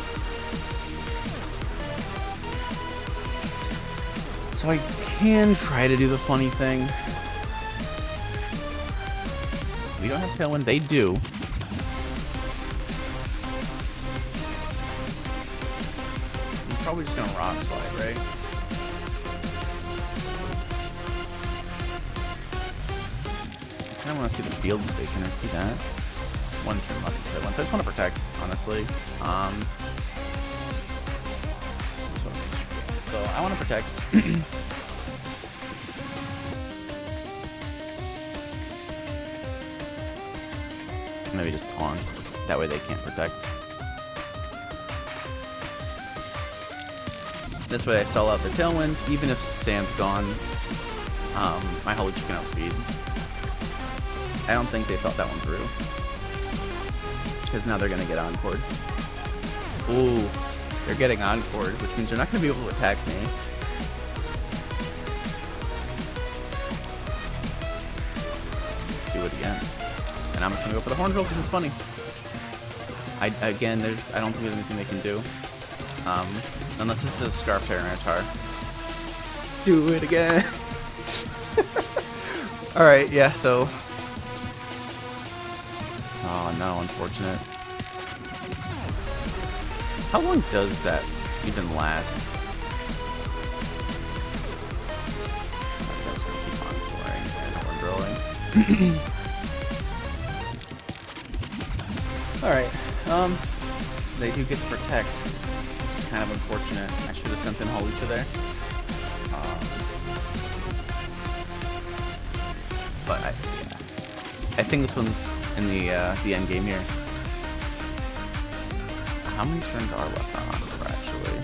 So I can try to do the funny thing. We don't have Tailwind. They do. I'm probably just going to Rock Slide, right? I kind of want to see the field state. Can I see that? One turn left to Tailwind. So I just want to protect, honestly. So I want to protect. Maybe just taunt. That way they can't protect. This way I stall out the Tailwind. Even if Sand's gone, my Hawlucha can outspeed. I don't think they thought that one through. Because now they're going to get Encored. Ooh, they're getting Encored, which means they're not going to be able to attack me. Do it again. And I'm just going to go for the Horn Drill because it's funny. I don't think there's anything they can do. Unless this is Scarf Tyranitar. Do it again. Alright, yeah, so... Oh no, unfortunate. How long does that even last? I was gonna keep on pouring and horn drilling. Alright, they do get to protect, which is kind of unfortunate. I should have sent in Hawlucha there. But I think this one's in the end game here. How many turns are left on Encore, actually?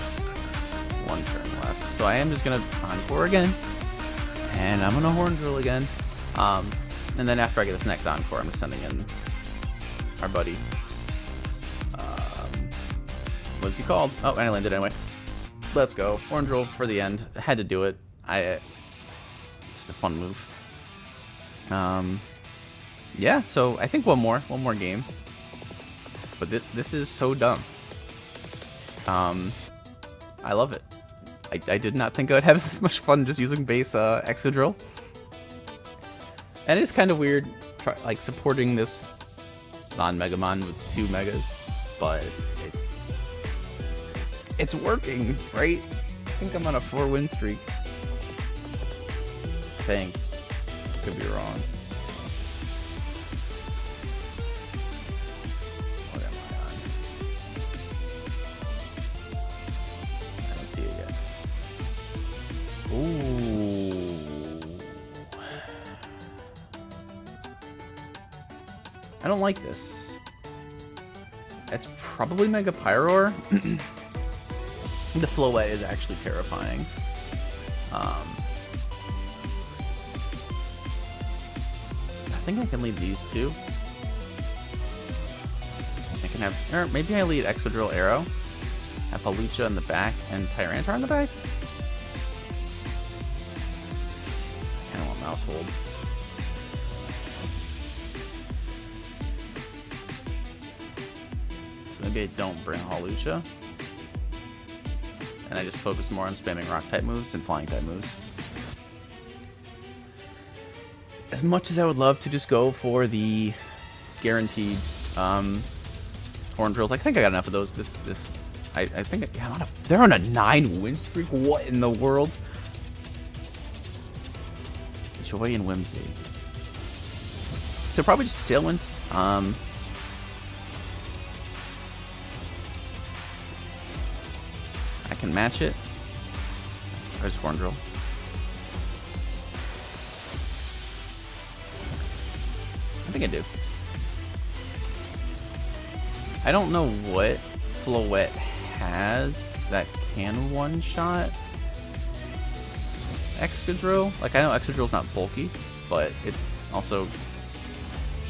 One turn left. So I am just going to Encore again. And I'm going to Horn Drill again. And then after I get this next Encore, I'm just sending in our buddy. What's he called? Oh, and I landed anyway. Let's go. Horn Drill for the end. I had to do it. It's just a fun move. Yeah, so I think one more game. But this is so dumb. I love it. I did not think I would have this much fun just using base Excadrill. And it's kind of weird, like supporting this non-Megamon with 2 Megas, but it's working, right? I think I'm on a 4-win streak. I think. Could be wrong. What am I on? I don't see it yet. Ooh. I don't like this. That's Probably Mega Pyroar. The Floette is actually terrifying. I think I can lead these two. I can have, or maybe I lead Excadrill Arrow, have Hawlucha in the back, and Tyranitar in the back. I don't want Mouse Hold. So maybe I don't bring Hawlucha, and I just focus more on spamming Rock type moves and Flying type moves. As much as I would love to just go for the guaranteed Horn Drills, I think I got enough of those. I think yeah, they're on a 9-win streak. What in the world? Joy and Whimsy. So probably just Tailwind. I can match it. Or just Horn Drill. I think I do. I don't know what Floette has that can one-shot Excadrill. Like, I know Excadrill's not bulky, but it's also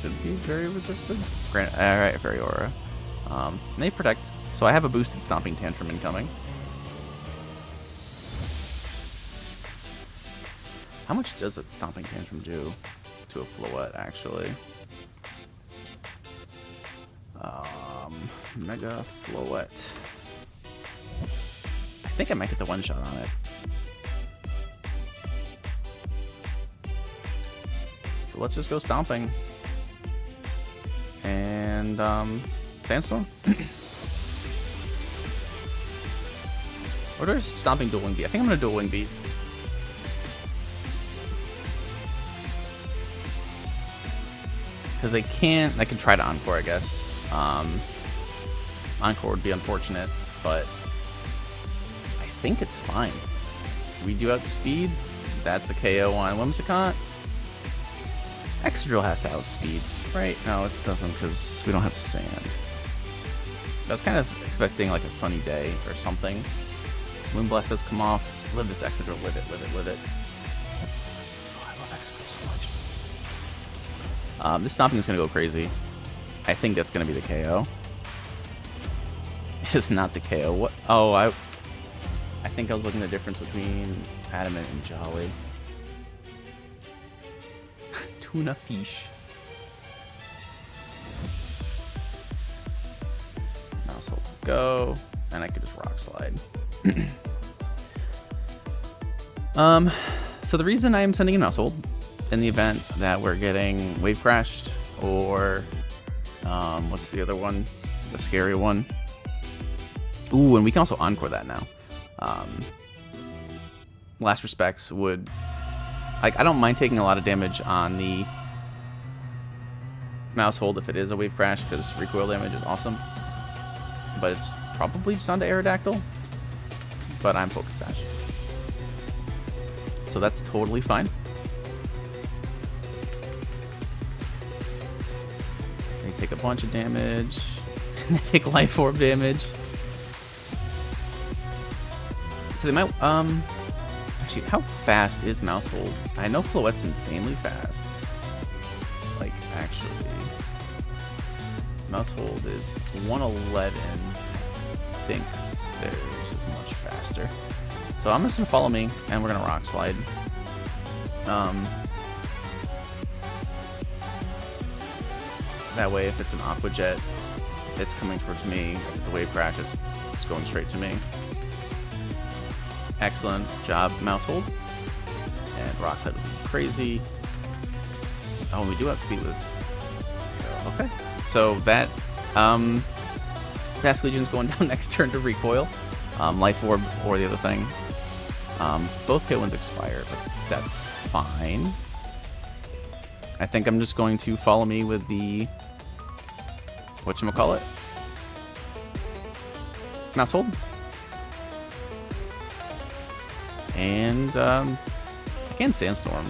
should be very resistant. Alright, Variora. They protect. So I have a boosted Stomping Tantrum incoming. How much does a Stomping Tantrum do to a Floette, actually? Mega Floette. I think I might get the one-shot on it. So let's just go Stomping. And, Sandstorm? Or do I just Stomping Dual Wing Beat? I think I'm gonna Dual Wing Beat. Because I can try to Encore, I guess. Encore would be unfortunate, but I think it's fine. We do outspeed. That's a KO on Whimsicott. Excadrill has to outspeed, right? No, it doesn't, because we don't have sand. I was kind of expecting like a sunny day or something. Moonblast does come off. Live this Excadrill, live it, live it, live it. Oh, I love Excadrill so much. This Stomping is going to go crazy. I think that's going to be the KO. It's not the KO. What? Oh, I think I was looking at the difference between Adamant and Jolly. Tuna fish. Mouse Hold, go, and I could just Rock Slide. So the reason I'm sending in Mouse Hold in the event that we're getting Wave Crashed or what's the other one? The scary one. Ooh, and we can also Encore that now. Last Respects would... Like, I don't mind taking a lot of damage on the Mouse Hold if it is a Wave Crash, because recoil damage is awesome. But it's probably just onto Aerodactyl. But I'm Focus Sash. So that's totally fine. They take a bunch of damage. And they take Life Orb damage. So they might, actually, how fast is Mouse Hold? I know Floette's insanely fast. Like, actually. Mouse Hold is 111. I think theirs is much faster. So I'm just gonna follow me, and we're gonna Rock Slide. That way, if it's an Aqua Jet, it's coming towards me. If it's a Wave Crash, it's going straight to me. Excellent job, Mouse Hold. And Rock Slide will be crazy. Oh, we do outspeed with... Okay. So that... Fast Legion's going down next turn to recoil. Life Orb or the other thing. Both Tailwinds expire, but that's fine. I think I'm just going to follow me with the... Whatchamacallit? Mouse Hold. And, I can Sandstorm.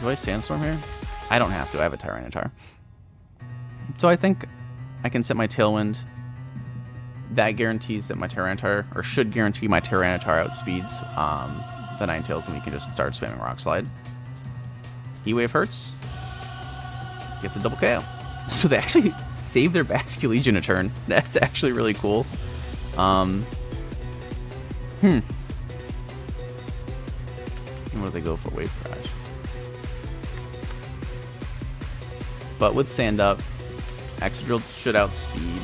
Do I Sandstorm here? I don't have to. I have a Tyranitar. So I think I can set my Tailwind. That guarantees that my Tyranitar, or should guarantee my Tyranitar outspeeds the Ninetales, and we can just start spamming Rock Slide. Heat-Wave hurts. Gets a double KO. So they actually save their Basculegion a turn. That's actually really cool. What do they go for? Wave Crash. But with Sand Up, Excadrill should outspeed.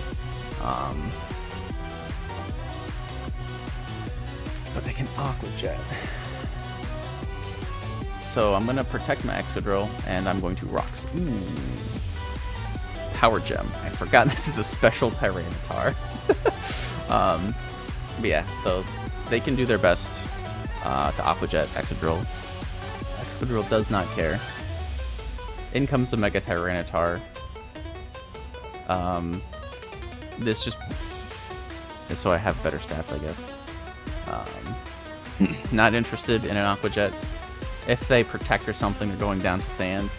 But they can Aqua Jet. So I'm going to protect my Excadrill, and I'm going to Rocks. Power Gem. I forgot this is a special Tyranitar. But yeah, so they can do their best to Aqua Jet Excadrill. Excadrill does not care. In comes the Mega Tyranitar. This just is so I have better stats, I guess. Not interested in an Aqua Jet. If they protect or something, they're going down to sand.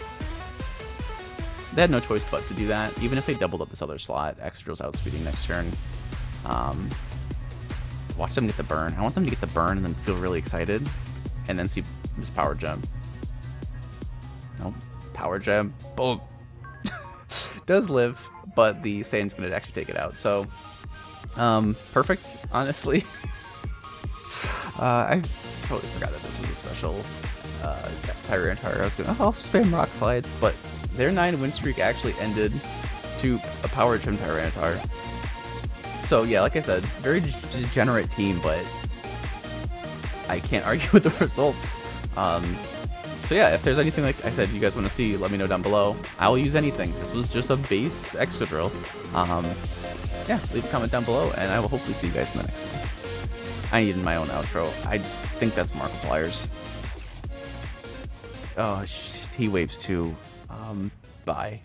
They had no choice but to do that. Even if they doubled up this other slot, Excadrill's outspeeding next turn. Watch them get the burn. I want them to get the burn and then feel really excited. And then see this Power Gem. Nope. Power Gem. Boom. Does live, but the sand's going to actually take it out. So, perfect, honestly. I totally forgot that this was a special Tyranitar. I was going, I'll spam Rock Slides, but their 9-win streak actually ended to a Power Gem Tyranitar. So yeah, like I said, very degenerate team, but I can't argue with the results. So yeah, if there's anything, like I said, you guys want to see, let me know down below. I will use anything. This was just a base Excadrill. Yeah, leave a comment down below, and I will hopefully see you guys in the next one. I needed my own outro. I think that's Markiplier's. Oh, Heat Waves too. Bye.